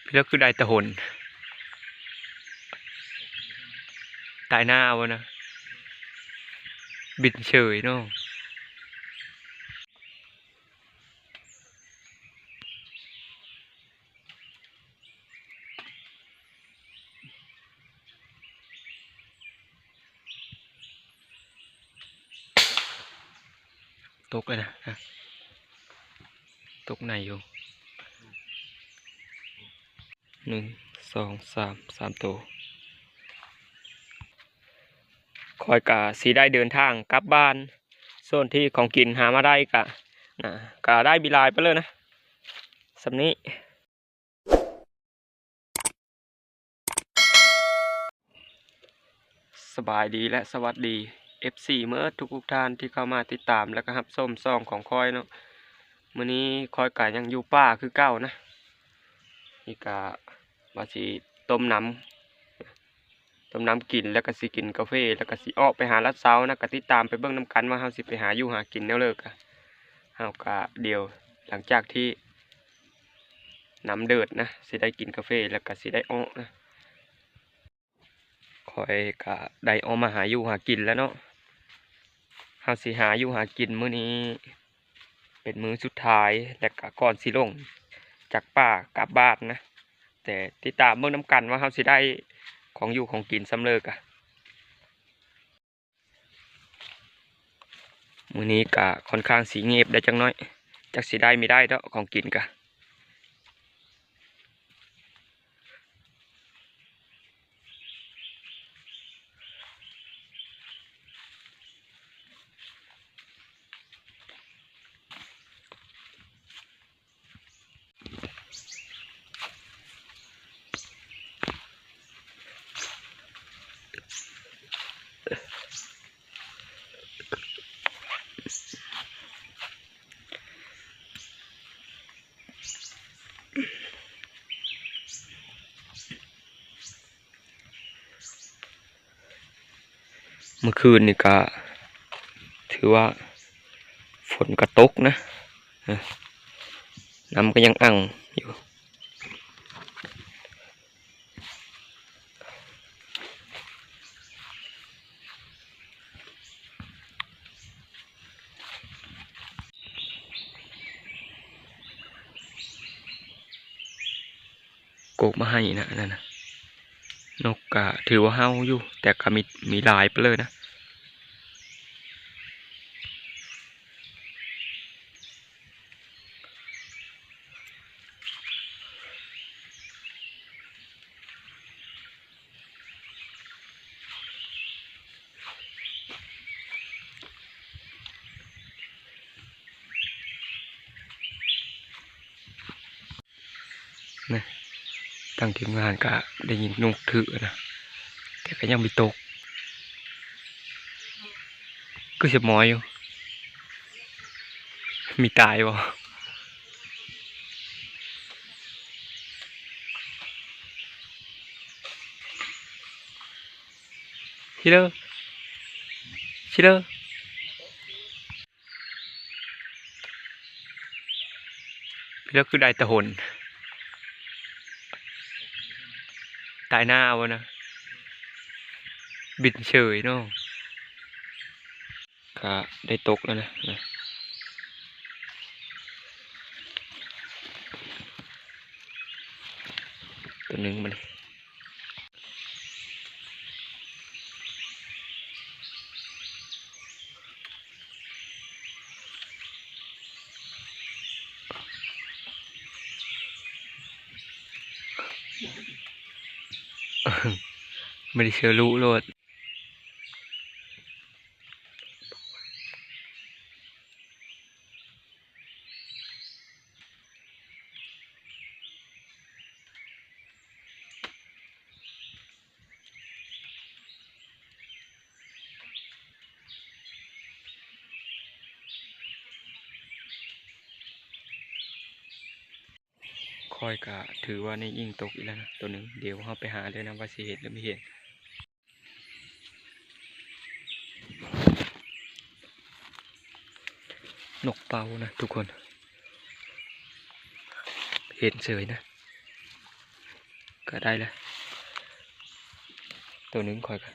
พี่เลือกคือได้ตะหนตายหน้าวะนะบินเฉยเนาะตกเลยนะตกไหนอยู่1 2 3ตัวคอยกะสีได้เดินทางกลับบ้านโซนที่ของกินหามาได้กะนะกะได้บีลายไปเลยนะสำนี้สบายดีและสวัสดี FC เมื่อทุกท่านที่เข้ามาติดตามแล้วก็รับส้มซองของคอยเนาะมื้อนี้คอยกะยังอยู่ป่าคือเก่านะนี่กะว่าสิต้มน้ำกินแล้วก็สิกินกาแฟแล้วก็สิออกไปหาลัดเซานะก็ติดตามไปเบิ่งน้ำกันว่าเฮาสิไปหาอยู่หากินแนวเลิกอะเฮาก็เดียวหลังจากที่น้ำเดือดนะสิได้กินกาแฟแล้วก็สิได้ออกนะคอยก็ได้ออกมาหาอยู่หากินแล้วเนาะเฮาสิหาอยู่หากินมื้อนี้เป็นมื้อสุดท้ายและก็ก่อนสิลงจากป่ากลับบ้านนะแต่ติดตามเบิ่งน้ำกันว่าเฮาสิได้ของอยู่ของกินสำเร็จอะมื้อนี้ก็ค่อนข้างสีเงียบได้จังน้อยจักสิได้ไม่ได้เนาะของกินกะเมื่อคืนนี่ก็ถือว่าฝนกระตกนะน้ำก็ยังอั่งอยู่โกกมาให้นะนั่นนะนกก็ถือว่าเฮาอยู่แต่ก็มีลายไปเลยนะนะทางทีมงานก็ได้ยินนกถือนะแต่ก็ยังมีตกก็จะมอยอยู่มีตายบ่ชิเลอร์ชิเลอร์พี่เลือกคือได้ตะหนตายหน้าวะนะบินเฉยเนาะก็ได้ตกแล้วนะตัวหนึ่งมันไม่ได้เชื่อรู้โลดคอยก็ถือว่าในยิ่งตกอีกแล้วนะตัวหนึ่งเดี๋ยวเราไปหาเลยนะว่าสิเห็นหรือไม่เห็นนกเป่านะทุกคนเห็นเฉยนะ ก็ได้แล้วตัวหนึงคอยกัน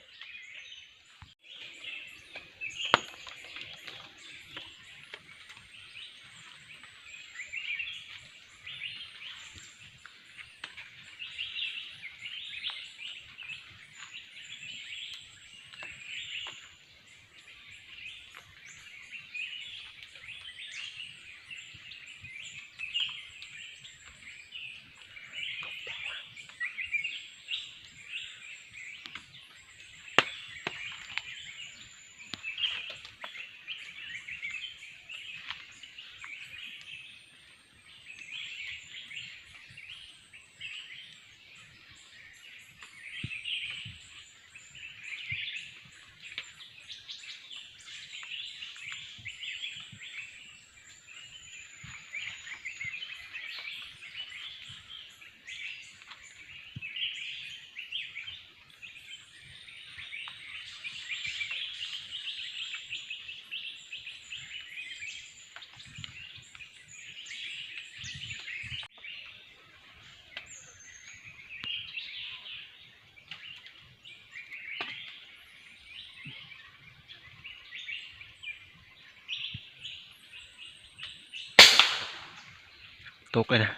ตกเลยนะ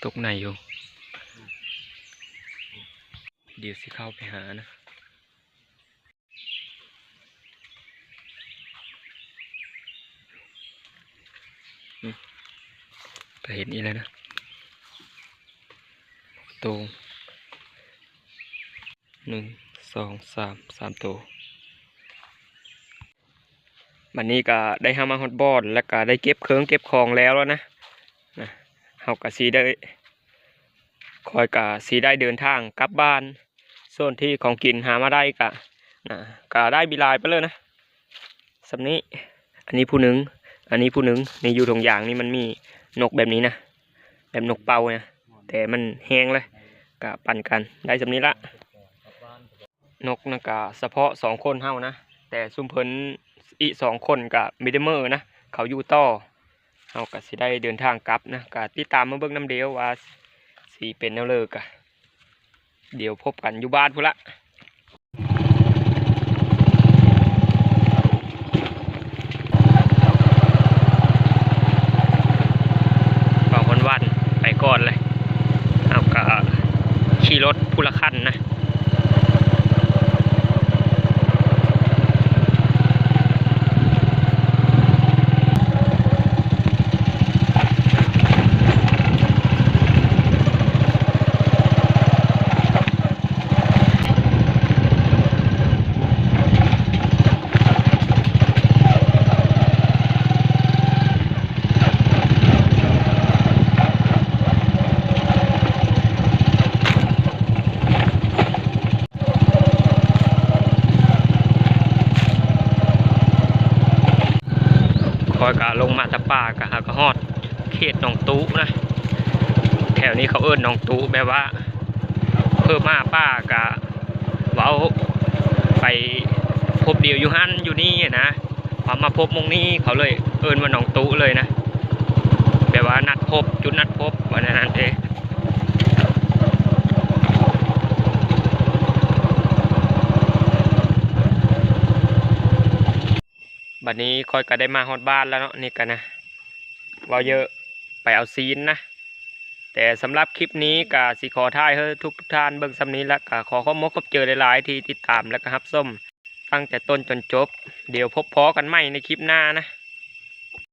ตกไหนอยู่ เดี๋ยวสิเข้าไปหานะก็เห็นนี่แล้วนะตัว1 2 3ตัววันนี้ก็ได้ห้ามาฮอตบอลแล้วก็ได้เก็บเครื่องเก็บของแล้วนะเฮาก็สีได้คอยกะสีได้เดินทางกลับบ้านส่วนที่ของกินหามาได้ก็ได้บิลายไปเลยนะสำนี้อันนี้ผู้หนึ่งในอยู่ตรงอย่างนี้มันมีนกแบบนี้นะแบบนกเป่านะแต่มันแห้งเลยก็ปั่นกันได้สำนี้ละนกนะก็เฉพาะ2 คนเฮานะแต่ซุ่มเพิ่นอีก2 คนกับมิดเดเมอร์นะเขาอยู่ต่อเฮาก็สิได้เดินทางกลับนะก็ติดตามมาเบิ่งน้ำเดียวว่าสิเป็นแนวเลิกอะเดี๋ยวพบกันอยู่บ้านพุ่นละฝากวันไปก่อนเลยเอาก็ขี่รถผู้ละคันนะคอยกะลงมาตะป่ากะหากระฮอดเขตหนองตู้นะแถวนี้เขาเอิ้นหนองตู้แบบว่าเพิ่มมาป้ากะเว้าไปพบเดียวอยู่หันอยู่นี่นะพอมาพบมงนี้เขาเลยเอิ้นว่าหนองตู้เลยนะแบบว่านัดพบจุดนัดพบวันนั้นเองบัดนี้คอยก็ได้มาฮอดบ้านแล้วเนาะนี่กันนะว่าเยอะไปเอาซีนนะแต่สำหรับคลิปนี้ก็สิขอท่ายให้ทุกท่านเบิ่งซ้ำนี้แล้วก็ขอมกเจอหลายๆที่ติดตามแล้วก็รับส้มตั้งแต่ต้นจนจบเดี๋ยวพบพอกันใหม่ในคลิปหน้านะ